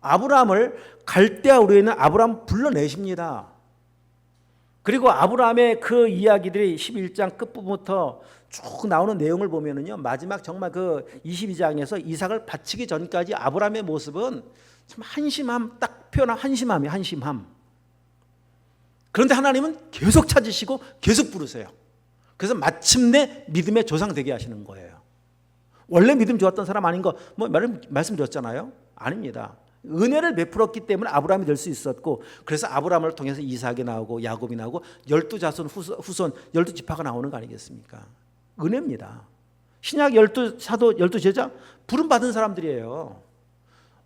아브라함을 갈대아 우르에 있는 아브라함 불러내십니다. 그리고 아브라함의 그 이야기들이 11장 끝부분부터 쭉 나오는 내용을 보면은요, 마지막 정말 그 22장에서 이삭을 바치기 전까지 아브라함의 모습은 참 한심함, 딱 표현한 한심함이에요. 한심함. 그런데 하나님은 계속 찾으시고 계속 부르세요. 그래서 마침내 믿음의 조상 되게 하시는 거예요. 원래 믿음 좋았던 사람 아닌 거 말씀드렸잖아요. 아닙니다. 은혜를 베풀었기 때문에 아브라함이 될 수 있었고, 그래서 아브라함을 통해서 이삭이 나오고 야곱이 나오고 12자손 후손 12지파가 나오는 거 아니겠습니까? 은혜입니다. 신약 12사도 12제자 부름받은 사람들이에요.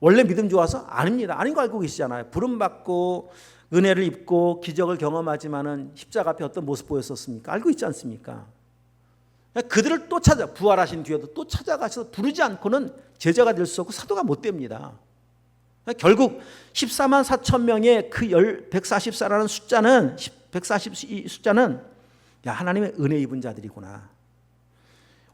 원래 믿음 좋아서? 아닙니다. 아닌 거 알고 계시잖아요. 부름받고 은혜를 입고 기적을 경험하지만은 십자가 앞에 어떤 모습 보였었습니까? 알고 있지 않습니까? 그들을 또 찾아, 부활하신 뒤에도 또 찾아가셔서 부르지 않고는 제자가 될 수 없고 사도가 못 됩니다. 결국 14만 4천 명의 그 144라는 숫자는, 140 숫자는 야, 하나님의 은혜 입은 자들이구나.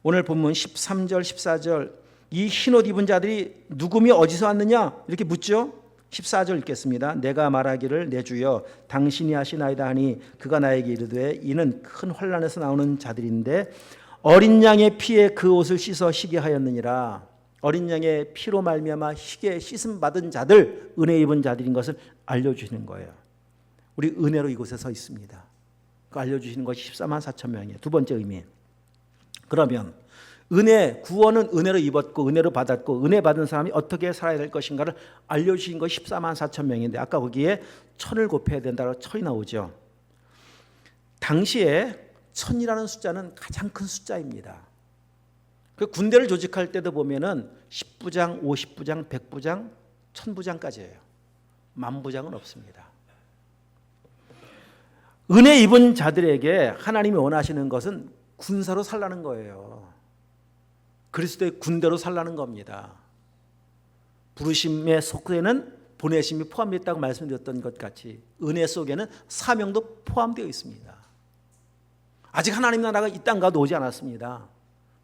오늘 본문 13절 14절, 이 흰옷 입은 자들이 누구며 어디서 왔느냐 이렇게 묻죠. 14절 읽겠습니다. 내가 말하기를 내 주여 당신이 하시나이다 하니 그가 나에게 이르되 이는 큰 환난에서 나오는 자들인데 어린 양의 피에 그 옷을 씻어 희게 하였느니라. 어린 양의 피로 말미암아 희게 씻음 받은 자들, 은혜 입은 자들인 것을 알려주시는 거예요. 우리 은혜로 이곳에 서 있습니다. 그 알려주시는 것이 14만 4천 명이에요. 두 번째 의미. 그러면 은혜, 구원은 은혜로 입었고 은혜로 받았고 은혜 받은 사람이 어떻게 살아야 될 것인가를 알려주신 것이 14만 4천 명인데, 아까 거기에 1000을 곱해야 된다고 1000이 나오죠. 당시에 1000이라는 숫자는 가장 큰 숫자입니다. 그 군대를 조직할 때도 보면은 10부장, 50부장, 100부장, 1000부장까지예요. 10,000부장은 없습니다. 은혜 입은 자들에게 하나님이 원하시는 것은 군사로 살라는 거예요. 그리스도의 군대로 살라는 겁니다. 부르심의 속에는 보내심이 포함되어 있다고 말씀드렸던 것 같이 은혜 속에는 사명도 포함되어 있습니다. 아직 하나님 나라가 이 땅 가도 오지 않았습니다.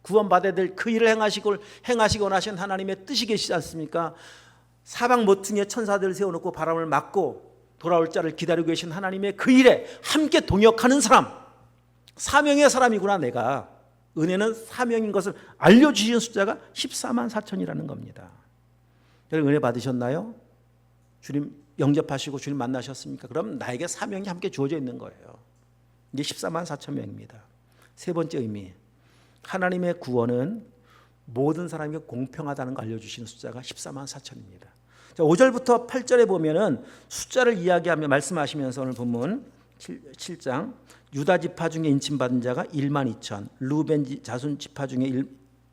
구원받아야 될 그 일을 행하시기 원하신 하나님의 뜻이 계시지 않습니까? 사방 모퉁이에 천사들을 세워놓고 바람을 막고 돌아올 자를 기다리고 계신 하나님의 그 일에 함께 동역하는 사람, 사명의 사람이구나 내가. 은혜는 사명인 것을 알려주신 숫자가 14만 4천이라는 겁니다. 여러분 은혜 받으셨나요? 주님 영접하시고 주님 만나셨습니까? 그럼 나에게 사명이 함께 주어져 있는 거예요. 이게 14만 4천 명입니다. 세 번째 의미, 하나님의 구원은 모든 사람에게 공평하다는 걸 알려주시는 숫자가 14만 4천입니다. 5절부터 8절에 보면은 숫자를 이야기하며 말씀하시면서 오늘 본문 7장 유다 지파 중에 인침받은 자가 1만 2천, 루벤 자손 지파 중에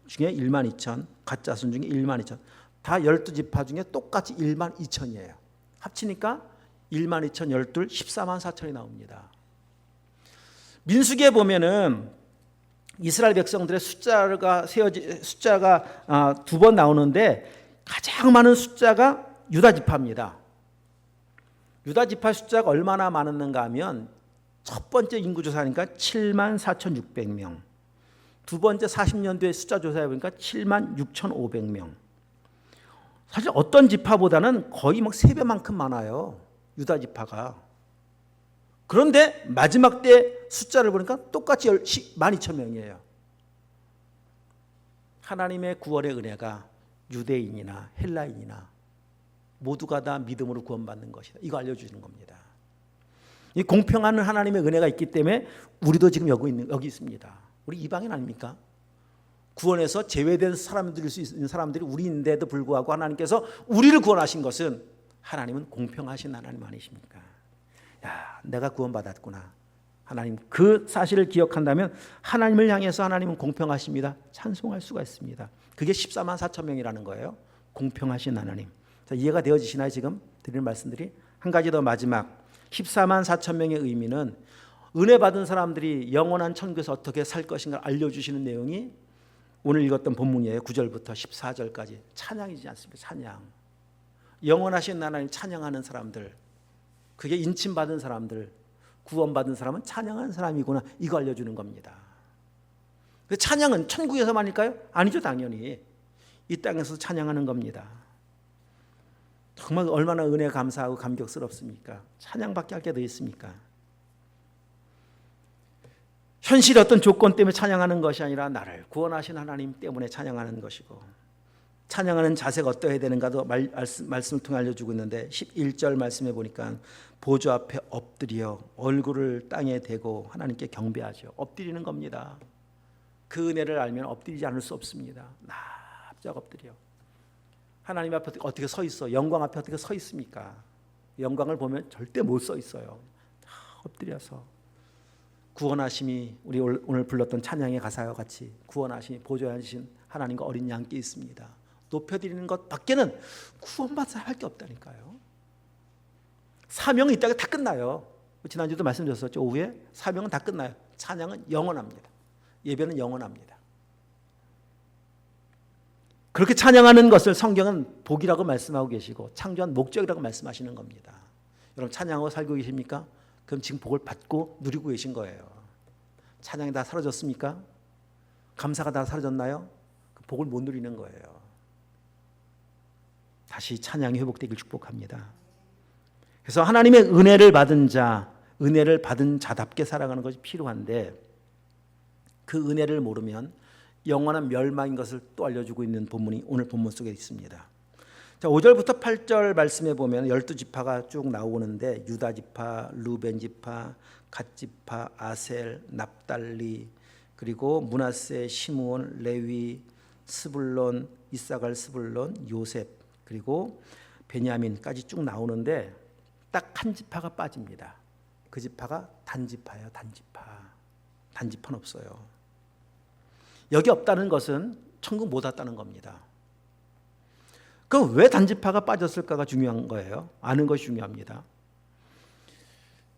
1만 2천, 갓 자손 중에 1만 2천, 다 12지파 중에 똑같이 1만 2천이에요. 합치니까 1만 2천 12, 14만 4천이 나옵니다. 민수기에 보면은 이스라엘 백성들의 숫자가 두 번 나오는데 가장 많은 숫자가 유다 지파입니다. 유다 지파 숫자가 얼마나 많았는가 하면 첫 번째 인구 조사하니까 7만 4,600명, 두 번째 40년도에 숫자 조사해 보니까 7만 6,500명. 사실 어떤 지파보다는 거의 막 3배만큼 많아요, 유다 지파가. 그런데 마지막 때 숫자를 보니까 똑같이 12,000명이에요. 하나님의 구원의 은혜가 유대인이나 헬라인이나 모두가 다 믿음으로 구원받는 것이다. 이거 알려주시는 겁니다. 이 공평한 하나님의 은혜가 있기 때문에 우리도 지금 여기 있습니다. 우리 이방인 아닙니까? 구원에서 제외된 사람들일 수 있는 사람들이 우리인데도 불구하고 하나님께서 우리를 구원하신 것은 하나님은 공평하신 하나님 아니십니까? 야, 내가 구원받았구나. 하나님 그 사실을 기억한다면 하나님을 향해서 하나님은 공평하십니다. 찬송할 수가 있습니다. 그게 14만 4천 명이라는 거예요. 공평하신 하나님. 자, 이해가 되어지시나요? 지금 드리는 말씀들이. 한 가지 더 마지막 14만 4천 명의 의미는 은혜 받은 사람들이 영원한 천국에서 어떻게 살 것인가 알려주시는 내용이 오늘 읽었던 본문이에요. 9절부터 14절까지 찬양이지 않습니까? 찬양. 영원하신 하나님 찬양하는 사람들, 그게 인침받은 사람들, 구원받은 사람은 찬양하는 사람이구나, 이거 알려주는 겁니다. 찬양은 천국에서만일까요? 아니죠, 당연히 이 땅에서 찬양하는 겁니다. 정말 얼마나 은혜 감사하고 감격스럽습니까? 찬양밖에 할 게 더 있습니까? 현실의 어떤 조건 때문에 찬양하는 것이 아니라 나를 구원하신 하나님 때문에 찬양하는 것이고, 찬양하는 자세가 어떠해야 되는가도 말씀을 통해 알려주고 있는데 11절 말씀해 보니까 보좌 앞에 엎드려 얼굴을 땅에 대고 하나님께 경배하죠. 엎드리는 겁니다. 그 은혜를 알면 엎드리지 않을 수 없습니다. 납작 엎드려 하나님 앞에 어떻게 서 있어? 영광 앞에 어떻게 서 있습니까? 영광을 보면 절대 못 서 있어요. 엎드려서 구원하심이 우리 오늘 불렀던 찬양의 가사와 같이 구원하심이 보좌에 앉으신 하나님과 어린 양께 있습니다. 높여드리는 것 밖에는 구원받아야 할 게 없다니까요. 사명은 이따가 다 끝나요. 지난주도 말씀드렸었죠. 오후에 사명은 다 끝나요. 찬양은 영원합니다. 예배는 영원합니다. 그렇게 찬양하는 것을 성경은 복이라고 말씀하고 계시고 창조한 목적이라고 말씀하시는 겁니다. 여러분 찬양하고 살고 계십니까? 그럼 지금 복을 받고 누리고 계신 거예요. 찬양이 다 사라졌습니까? 감사가 다 사라졌나요? 그 복을 못 누리는 거예요. 다시 찬양이 회복되길 축복합니다. 그래서 하나님의 은혜를 받은 자, 은혜를 받은 자답게 살아가는 것이 필요한데 그 은혜를 모르면 영원한 멸망인 것을 또 알려주고 있는 본문이 오늘 본문 속에 있습니다. 자, 5절부터 8절 말씀해 보면 12지파가 쭉 나오는데 유다 지파, 루벤 지파, 갓 지파, 아셀, 납달리, 그리고 므낫세, 시므온, 레위, 스불론, 이사갈, 스불론, 요셉, 그리고 베냐민까지 쭉 나오는데 딱 한 지파가 빠집니다. 그 지파가 단지파예요. 단지파는 없어요. 여기 없다는 것은 천국 못 왔다는 겁니다. 그럼 왜 단지파가 빠졌을까가 중요한 거예요. 아는 것이 중요합니다.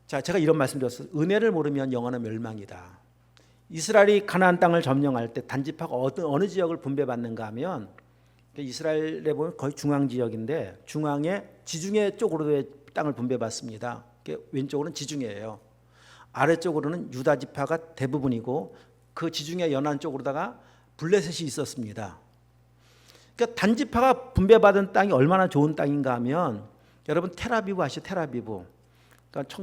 자, 제가 이런 말씀 드렸어요. 은혜를 모르면 영원한 멸망이다. 이스라엘이 가나안 땅을 점령할 때 단지파가 어느 지역을 분배받는가 하면 이스라엘에 보면 거의 중앙 지역인데 중앙에 지중해 쪽으로의 땅을 분배받습니다. 왼쪽으로는 지중해예요. 아래쪽으로는 유다 지파가 대부분이고 그 지중해 연안 쪽으로다가 블레셋이 있었습니다. 그러니까 단지파가 분배받은 땅이 얼마나 좋은 땅인가 하면 여러분 텔아비브 아시죠? 텔아비브. 그러니까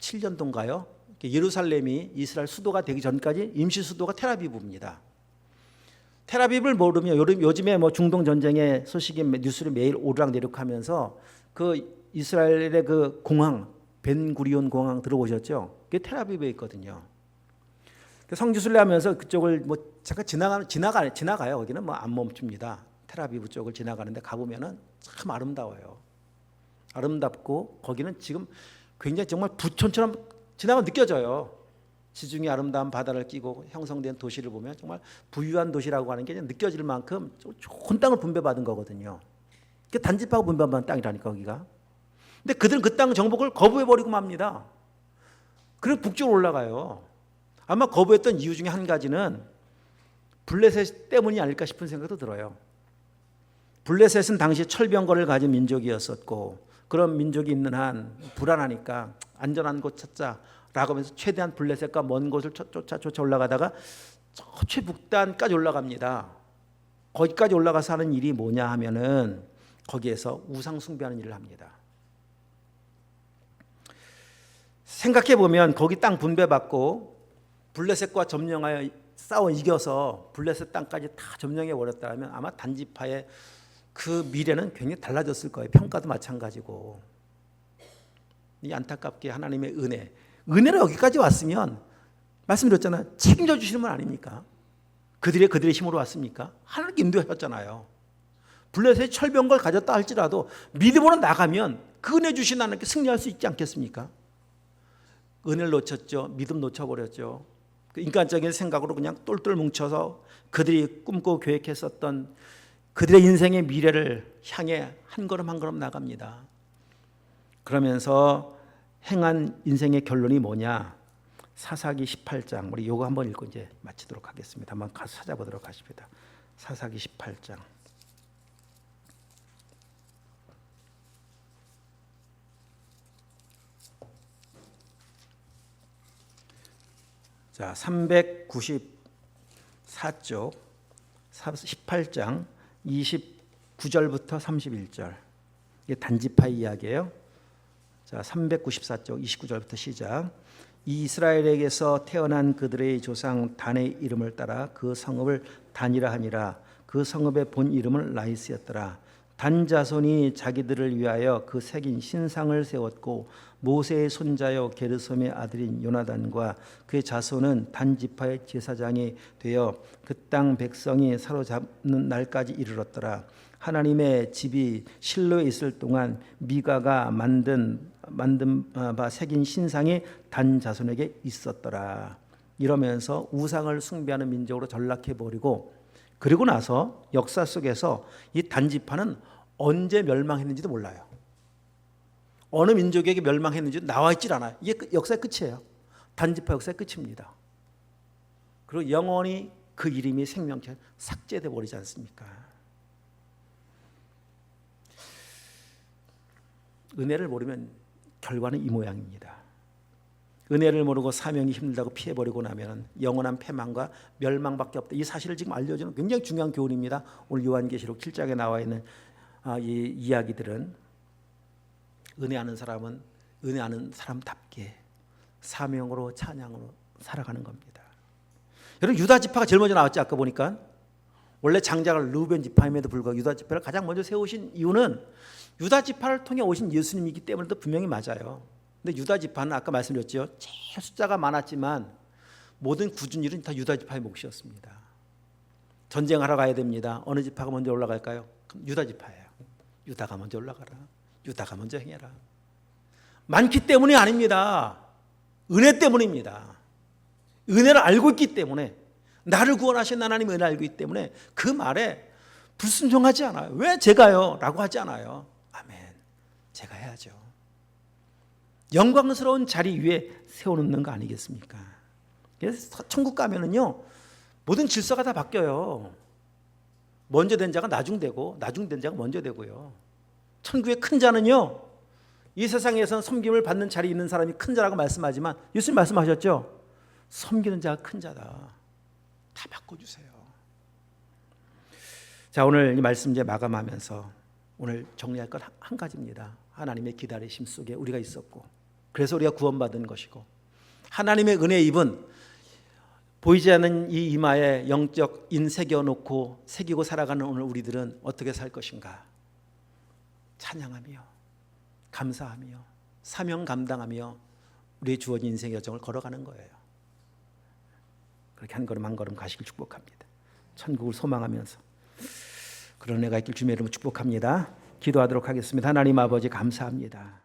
1997년도인가요? 예루살렘이 이스라엘 수도가 되기 전까지 임시 수도가 텔아비브입니다. 텔아비브를 모르면 요즘에 뭐 중동 전쟁의 소식이 뉴스를 매일 오르락내리락하면서 그 이스라엘의 그 공항 벤구리온 공항 들어보셨죠? 그게 텔아비브에 있거든요. 성지순례 하면서 그쪽을 뭐 잠깐 지나가요. 거기는 뭐 안 멈춥니다. 텔아비브 쪽을 지나가는데 가보면은 참 아름다워요. 아름답고 거기는 지금 굉장히 정말 부촌처럼 지나가면 느껴져요. 지중해 아름다운 바다를 끼고 형성된 도시를 보면 정말 부유한 도시라고 하는 게 느껴질 만큼 좋은 땅을 분배받은 거거든요. 그게 단집하고 분배받은 땅이라니까 거기가. 근데 그들은 그 땅 정복을 거부해버리고 맙니다. 그리고 북쪽으로 올라가요. 아마 거부했던 이유 중에 한 가지는 블레셋 때문이 아닐까 싶은 생각도 들어요. 블레셋은 당시 철병거를 가진 민족이었었고 그런 민족이 있는 한 불안하니까 안전한 곳 찾자라고 하면서 최대한 블레셋과 먼 곳을 쫓아 올라가다가 저 최북단까지 올라갑니다. 거기까지 올라가서 하는 일이 뭐냐 하면은 거기에서 우상 숭배하는 일을 합니다. 생각해 보면 거기 땅 분배받고 블레셋과 점령하여 싸워 이겨서 블레셋 땅까지 다 점령해 버렸다면 아마 단지파의 그 미래는 굉장히 달라졌을 거예요. 평가도 마찬가지고. 이 안타깝게 하나님의 은혜로 여기까지 왔으면 말씀드렸잖아요. 책임져 주시는 분 아닙니까? 그들의 힘으로 왔습니까? 하나님께 인도하셨잖아요. 블레셋이 철병걸 가졌다 할지라도 믿음으로 나가면 그 은혜 주신 하나님께 승리할 수 있지 않겠습니까? 은혜를 놓쳤죠. 믿음 놓쳐버렸죠. 인간적인 생각으로 그냥 똘똘 뭉쳐서 그들이 꿈꾸고 계획했었던 그들의 인생의 미래를 향해 한 걸음 한 걸음 나갑니다. 그러면서 행한 인생의 결론이 뭐냐? 사사기 18장. 우리 요거 한번 읽고 이제 마치도록 하겠습니다. 한번 가서 찾아보도록 하십니다. 사사기 18장. 자, 394쪽 18장 29절부터 31절. 이게 단지파 이야기예요. 자, 394쪽 29절부터 시작. 이스라엘에게서 태어난 그들의 조상 단의 이름을 따라 그 성읍을 단이라 하니라. 그 성읍의 본 이름은 라이스였더라. 단 자손이 자기들을 위하여 그 새긴 신상을 세웠고 모세의 손자요 게르솜의 아들인 요나단과 그의 자손은 단 지파의 제사장이 되어 그 땅 백성이 사로잡는 날까지 이르렀더라. 하나님의 집이 실로에 있을 동안 미가가 만든 바 새긴 신상이 단 자손에게 있었더라. 이러면서 우상을 숭배하는 민족으로 전락해 버리고 그리고 나서 역사 속에서 이 단지파는 언제 멸망했는지도 몰라요. 어느 민족에게 멸망했는지도 나와 있질 않아요. 이게 역사의 끝이에요. 단지파 역사의 끝입니다. 그리고 영원히 그 이름이 생명체 삭제돼 버리지 않습니까? 은혜를 모르면 결과는 이 모양입니다. 은혜를 모르고 사명이 힘들다고 피해버리고 나면 영원한 패망과 멸망밖에 없다. 이 사실을 지금 알려주는 굉장히 중요한 교훈입니다. 오늘 요한계시록 7장에 나와 있는 이 이야기들은 은혜하는 사람은 은혜하는 사람답게 사명으로 찬양으로 살아가는 겁니다. 여러분 유다 지파가 제일 먼저 나왔지. 아까 보니까 원래 장자가 르우벤 지파임에도 불구하고 유다 지파를 가장 먼저 세우신 이유는 유다 지파를 통해 오신 예수님이기 때문에도 분명히 맞아요. 근데 유다 지파는 아까 말씀드렸죠. 제일 숫자가 많았지만 모든 굳은 일은 다 유다 지파의 몫이었습니다. 전쟁하러 가야 됩니다. 어느 지파가 먼저 올라갈까요? 그럼 유다 지파예요. 유다가 먼저 올라가라. 유다가 먼저 행해라. 많기 때문이 아닙니다. 은혜 때문입니다. 은혜를 알고 있기 때문에 나를 구원하신 하나님의 은혜를 알고 있기 때문에 그 말에 불순종하지 않아요. 왜 제가요? 라고 하지 않아요. 아멘. 제가 해야죠. 영광스러운 자리 위에 세워놓는 거 아니겠습니까? 그래서 천국 가면은요 모든 질서가 다 바뀌어요. 먼저 된 자가 나중되고 나중된 자가 먼저 되고요. 천국의 큰 자는요 이 세상에서는 섬김을 받는 자리에 있는 사람이 큰 자라고 말씀하지만 예수님 말씀하셨죠. 섬기는 자가 큰 자다. 다 바꿔주세요. 자, 오늘 이 말씀 이제 마감하면서 오늘 정리할 것 한 가지입니다. 하나님의 기다리심 속에 우리가 있었고 그래서 우리가 구원받은 것이고 하나님의 은혜의 입은 보이지 않는 이 이마에 영적 인 새기고 살아가는 오늘 우리들은 어떻게 살 것인가? 찬양하며 감사하며 사명 감당하며 우리의 주어진 인생의 여정을 걸어가는 거예요. 그렇게 한 걸음 한 걸음 가시길 축복합니다. 천국을 소망하면서 그런 애가 있길 주님의 이름으로 축복합니다. 기도하도록 하겠습니다. 하나님 아버지 감사합니다.